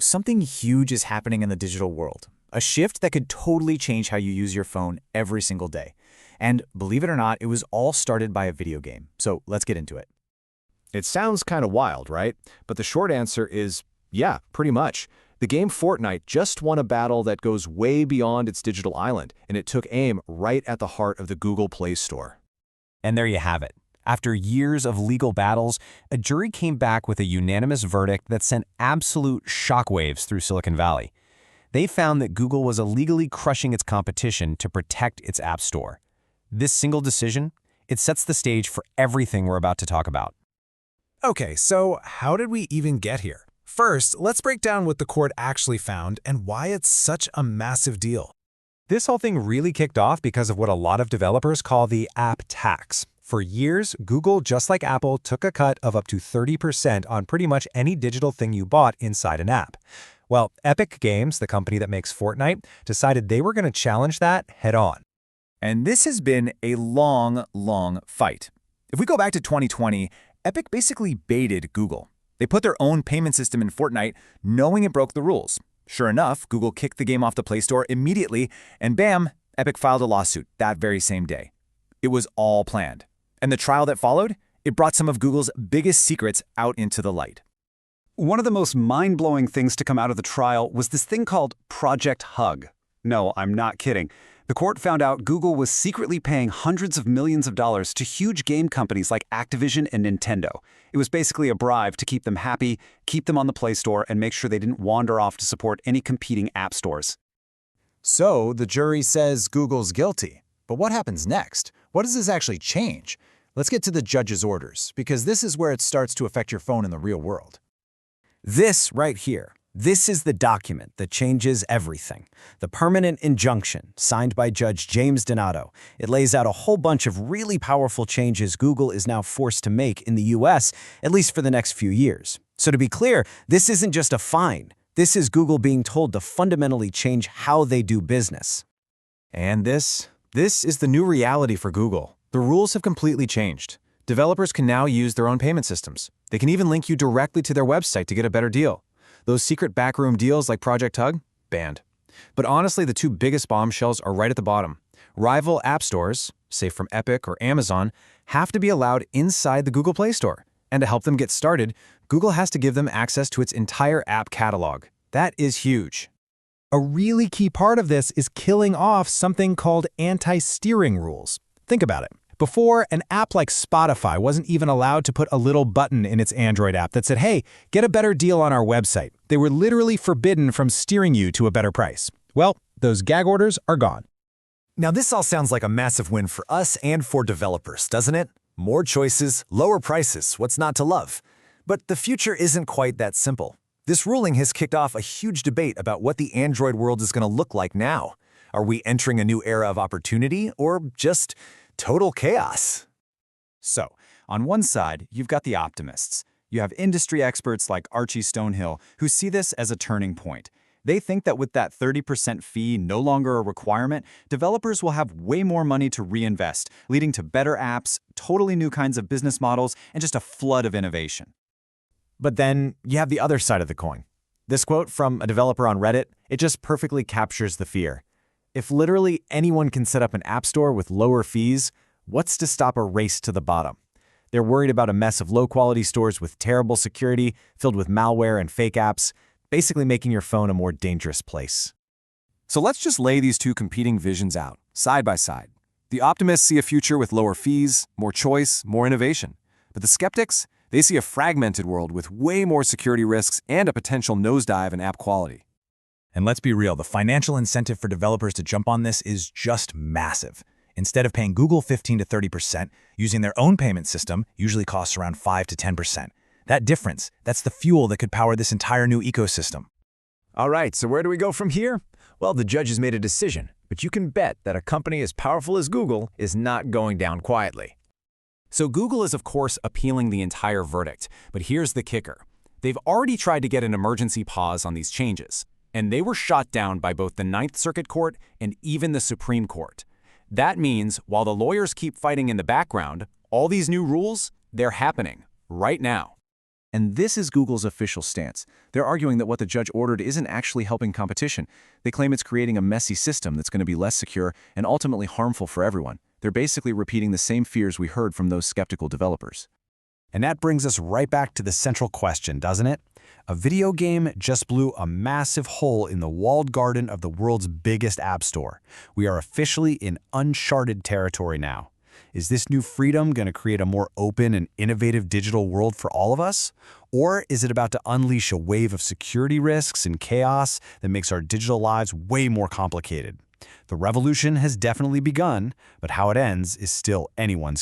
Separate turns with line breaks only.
Something huge is happening in the digital world. A shift that could totally change how you use your phone every single day. And believe it or not, it was all started by a video game. So let's get into it.
It sounds kind of wild, right? But the short answer is, yeah, pretty much. The game Fortnite just won a battle that goes way beyond its digital island, and it took aim right at the heart of the Google Play Store.
And there you have it. After years of legal battles, a jury came back with a unanimous verdict that sent absolute shockwaves through Silicon Valley. They found that Google was illegally crushing its competition to protect its App Store. This single decision, it sets the stage for everything we're about to talk about.
Okay, so how did we even get here? First, let's break down what the court actually found and why it's such a massive deal.
This whole thing really kicked off because of what a lot of developers call the app tax. For years, Google, just like Apple, took a cut of up to 30% on pretty much any digital thing you bought inside an app. Well, Epic Games, the company that makes Fortnite, decided they were going to challenge that head-on.
And this has been a long, long fight. If we go back to 2020, Epic basically baited Google. They put their own payment system in Fortnite, knowing it broke the rules. Sure enough, Google kicked the game off the Play Store immediately, and bam, Epic filed a lawsuit that very same day. It was all planned. And the trial that followed, it brought some of Google's biggest secrets out into the light.
One of the most mind-blowing things to come out of the trial was this thing called Project Hug. No, I'm not kidding. The court found out Google was secretly paying hundreds of millions of dollars to huge game companies like Activision and Nintendo. It was basically a bribe to keep them happy, keep them on the Play Store, and make sure they didn't wander off to support any competing app stores.
So the jury says Google's guilty. But what happens next? What does this actually change? Let's get to the judge's orders, because this is where it starts to affect your phone in the real world.
This right here. This is the document that changes everything. The permanent injunction, signed by Judge James Donato. It lays out a whole bunch of really powerful changes Google is now forced to make in the US, at least for the next few years. So to be clear, this isn't just a fine. This is Google being told to fundamentally change how they do business.
And this is the new reality for Google. The rules have completely changed. Developers can now use their own payment systems. They can even link you directly to their website to get a better deal. Those secret backroom deals like Project Hug, banned. But honestly, the two biggest bombshells are right at the bottom. Rival app stores, say from Epic or Amazon, have to be allowed inside the Google Play Store. And to help them get started, Google has to give them access to its entire app catalog. That is huge.
A really key part of this is killing off something called anti-steering rules. Think about it. Before, an app like Spotify wasn't even allowed to put a little button in its Android app that said, hey, get a better deal on our website. They were literally forbidden from steering you to a better price. Well, those gag orders are gone.
Now this all sounds like a massive win for us and for developers, doesn't it? More choices, lower prices, what's not to love? But the future isn't quite that simple. This ruling has kicked off a huge debate about what the Android world is going to look like now. Are we entering a new era of opportunity or just total chaos?
So, on one side, you've got the optimists. You have industry experts like Archie Stonehill who see this as a turning point. They think that with that 30% fee no longer a requirement, developers will have way more money to reinvest, leading to better apps, totally new kinds of business models, and just a flood of innovation.
But then you have the other side of the coin. This quote from a developer on Reddit, it just perfectly captures the fear. If literally anyone can set up an app store with lower fees, what's to stop a race to the bottom? They're worried about a mess of low-quality stores with terrible security, filled with malware and fake apps, basically making your phone a more dangerous place.
So let's just lay these two competing visions out, side by side. The optimists see a future with lower fees, more choice, more innovation. But the skeptics, they see a fragmented world with way more security risks and a potential nosedive in app quality.
And let's be real, the financial incentive for developers to jump on this is just massive. Instead of paying Google 15 to 30%, using their own payment system usually costs around 5 to 10%. That difference, that's the fuel that could power this entire new ecosystem.
All right, so where do we go from here? Well, the judge has made a decision, but you can bet that a company as powerful as Google is not going down quietly.
So Google is, of course, appealing the entire verdict. But here's the kicker. They've already tried to get an emergency pause on these changes, and they were shot down by both the Ninth Circuit Court and even the Supreme Court. That means while the lawyers keep fighting in the background, all these new rules, they're happening right now.
And this is Google's official stance. They're arguing that what the judge ordered isn't actually helping competition. They claim it's creating a messy system that's going to be less secure and ultimately harmful for everyone. They're basically repeating the same fears we heard from those skeptical developers.
And that brings us right back to the central question, doesn't it? A video game just blew a massive hole in the walled garden of the world's biggest app store. We are officially in uncharted territory now. Is this new freedom going to create a more open and innovative digital world for all of us? Or is it about to unleash a wave of security risks and chaos that makes our digital lives way more complicated? The revolution has definitely begun, but how it ends is still anyone's